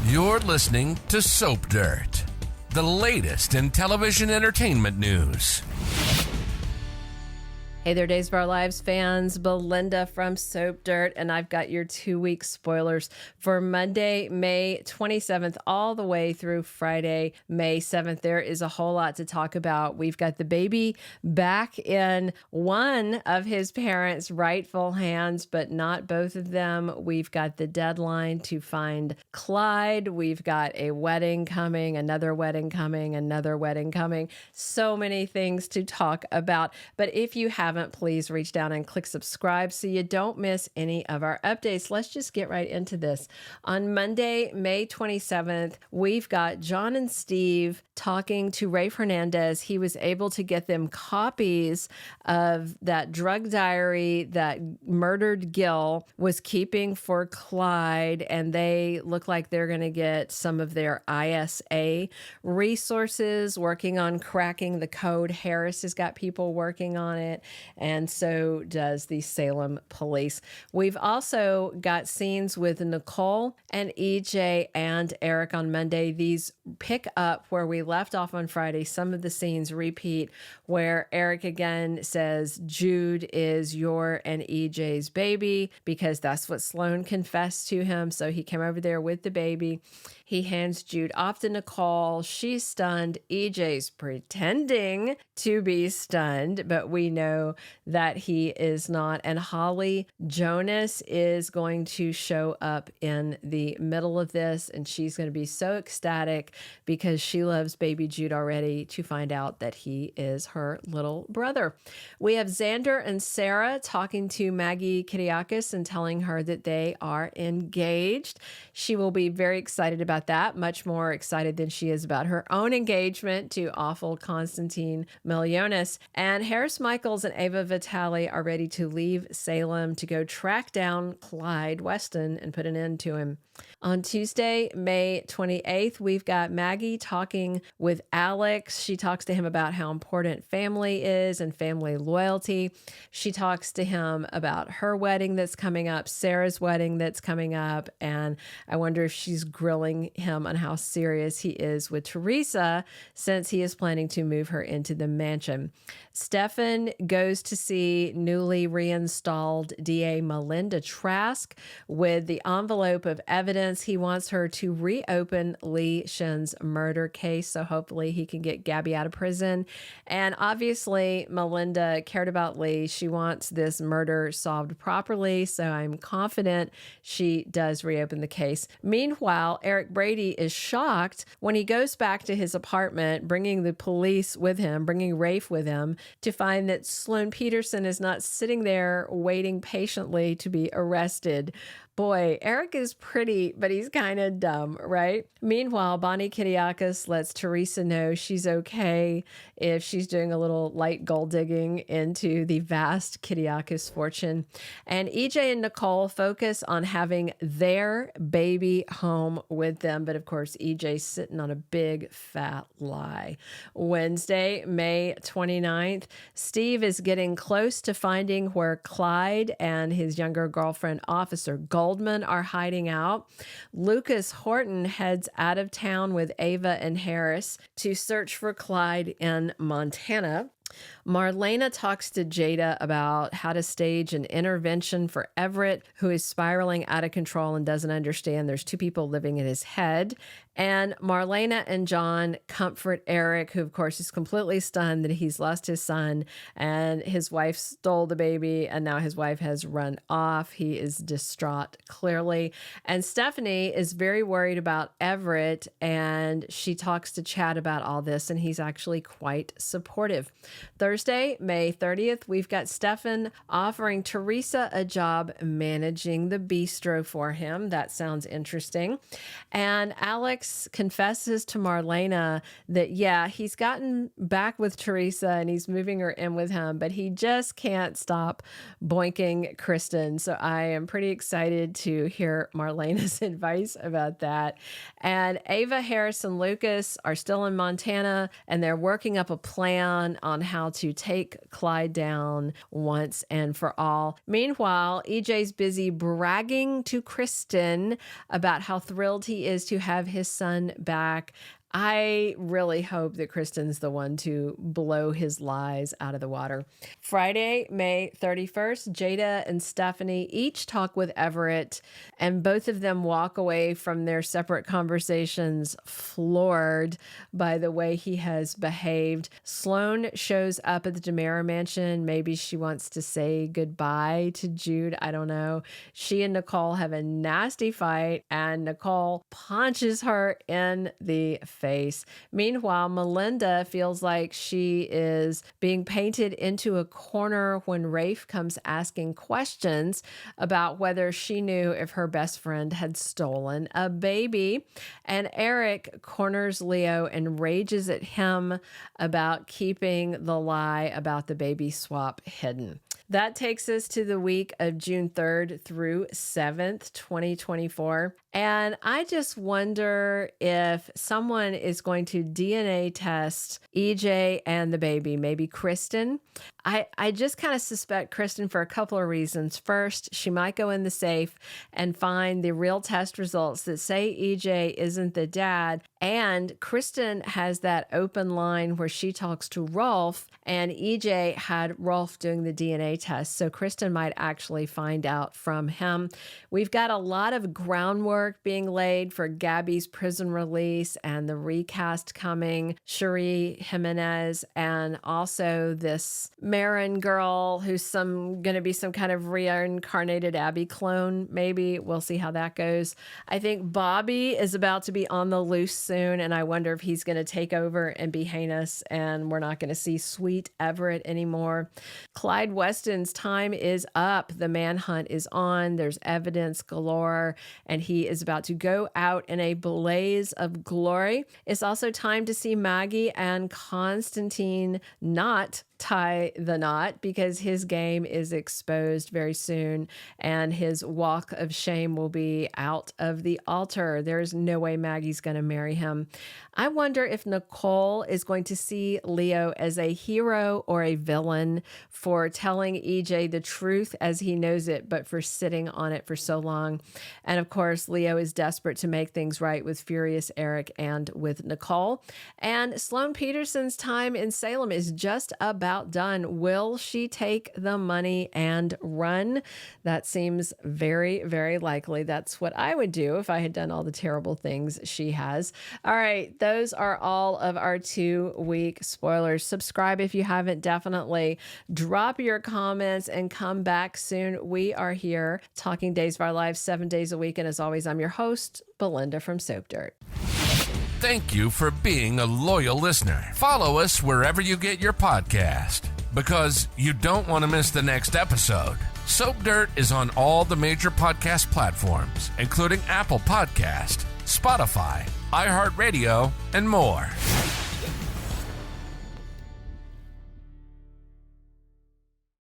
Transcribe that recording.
You're listening to Soap Dirt, the latest in television entertainment news. Hey there, Days of Our Lives fans. Belinda from Soap Dirt, and I've got your 2-week spoilers for Monday, May 27th, all the way through Friday, May 7th. There is a whole lot to talk about. We've got the baby back in one of his parents' rightful hands, but not both of them. We've got the deadline to find Clyde. We've got a wedding coming, another wedding coming, another wedding coming. So many things to talk about. But if you haven't, please reach down and click subscribe so you don't miss any of our updates. Let's just get right into this. On Monday, May 27th, we've got John and Steve talking to Rafe Hernandez. He was able to get them copies of that drug diary that murdered Gil was keeping for Clyde, and they look like they're going to get some of their ISA resources working on cracking the code. Harris has got people working on it, and so does the Salem police. We've also got scenes with Nicole and EJ and Eric on Monday. These pick up where we left off on Friday. Some of the scenes repeat where Eric again says Jude is your and EJ's baby because that's what Sloan confessed to him. So he came over there with the baby. He hands Jude off to Nicole. She's stunned. EJ's pretending to be stunned, but we know that he is not. And Holly Jonas is going to show up in the middle of this, and she's going to be so ecstatic because she loves baby Jude already to find out that he is her little brother. We have Xander and Sarah talking to Maggie Kiriakis and telling her that they are engaged. She will be very excited about that, much more excited than she is about her own engagement to awful Constantine Milionis. And Harris Michaels and Ava Vitali are ready to leave Salem to go track down Clyde Weston and put an end to him. On Tuesday, May 28th, we've got Maggie talking with Alex. She talks to him about how important family is and family loyalty. She talks to him about her wedding that's coming up, Sarah's wedding that's coming up, and I wonder if she's grilling him on how serious he is with Teresa since he is planning to move her into the mansion. Stefan goes to see newly reinstalled DA Melinda Trask with the envelope of evidence. He wants her to reopen Lee Shin's murder case, so hopefully he can get Gabi out of prison. And obviously, Melinda cared about Lee. She wants this murder solved properly, so I'm confident she does reopen the case. Meanwhile, Eric Brady is shocked when he goes back to his apartment, bringing the police with him, bringing Rafe with him, to find that Sloan Petersen is not sitting there waiting patiently to be arrested. Boy, Eric is pretty, but he's kind of dumb, right? Meanwhile, Bonnie Kiriakis lets Teresa know she's okay if she's doing a little light gold digging into the vast Kiriakis fortune. And EJ and Nicole focus on having their baby home with them. But of course, EJ's sitting on a big fat lie. Wednesday, May 29th, Steve is getting close to finding where Clyde and his younger girlfriend, Officer Goldman, are hiding out. Lucas Horton heads out of town with Ava and Harris to search for Clyde in Montana. Marlena talks to Jada about how to stage an intervention for Everett, who is spiraling out of control and doesn't understand there's two people living in his head. And Marlena and John comfort Eric, who of course is completely stunned that he's lost his son and his wife stole the baby and now his wife has run off. He is distraught, clearly. And Stephanie is very worried about Everett, and she talks to Chad about all this, and he's actually quite supportive. Thursday, May 30th, we've got Stefan offering Teresa a job managing the bistro for him. That sounds interesting. And Alex confesses to Marlena that, yeah, he's gotten back with Teresa and he's moving her in with him, but he just can't stop boinking Kristen. So I am pretty excited to hear Marlena's advice about that. And Ava, Harris, and Lucas are still in Montana, and they're working up a plan on how to take Clyde down once and for all. Meanwhile, EJ's busy bragging to Kristen about how thrilled he is to have his son back. I really hope that Kristen's the one to blow his lies out of the water. Friday, May 31st, Jada and Stephanie each talk with Everett, and both of them walk away from their separate conversations floored by the way he has behaved. Sloan shows up at the DiMera mansion. Maybe she wants to say goodbye to Jude. I don't know. She and Nicole have a nasty fight, and Nicole punches her in the face. Meanwhile, Melinda feels like she is being painted into a corner when Rafe comes asking questions about whether she knew if her best friend had stolen a baby. And Eric corners Leo and rages at him about keeping the lie about the baby swap hidden. That takes us to the week of June 3rd through 7th, 2024. And I just wonder if someone is going to DNA test EJ and the baby, maybe Kristen. I just kind of suspect Kristen for a couple of reasons. First, she might go in the safe and find the real test results that say EJ isn't the dad. And Kristen has that open line where she talks to Rolf, and EJ had Rolf doing the DNA test. So Kristen might actually find out from him. We've got a lot of groundwork being laid for Gabi's prison release and the recast coming, Cherie Jimenez, and also this Marin girl who's going to be some kind of reincarnated Abby clone. Maybe we'll see how that goes. I think Bobby is about to be on the loose soon, and I wonder if he's going to take over and be heinous, and we're not going to see sweet Everett anymore. Clyde Weston's time is up. The manhunt is on. There's evidence galore, and he is about to go out in a blaze of glory. It's also time to see Maggie and Constantine not tie the knot, because his game is exposed very soon and his walk of shame will be out of the altar. There's no way Maggie's going to marry him. I wonder if Nicole is going to see Leo as a hero or a villain for telling EJ the truth as he knows it, but for sitting on it for so long. And of course, Leo is desperate to make things right with furious Eric and with Nicole. And Sloan Petersen's time in Salem is just about done. Will she take the money and run? That seems very, very likely. That's what I would do if I had done all the terrible things she has. All right, those are all of our 2-week spoilers. Subscribe if you haven't, definitely. Drop your comments and come back soon. We are here talking Days of Our Lives 7 days a week. And as always, I'm your host, Belinda from Soap Dirt. Thank you for being a loyal listener. Follow us wherever you get your podcast, because you don't want to miss the next episode. Soap Dirt is on all the major podcast platforms, including Apple Podcast, Spotify, iHeartRadio, and more.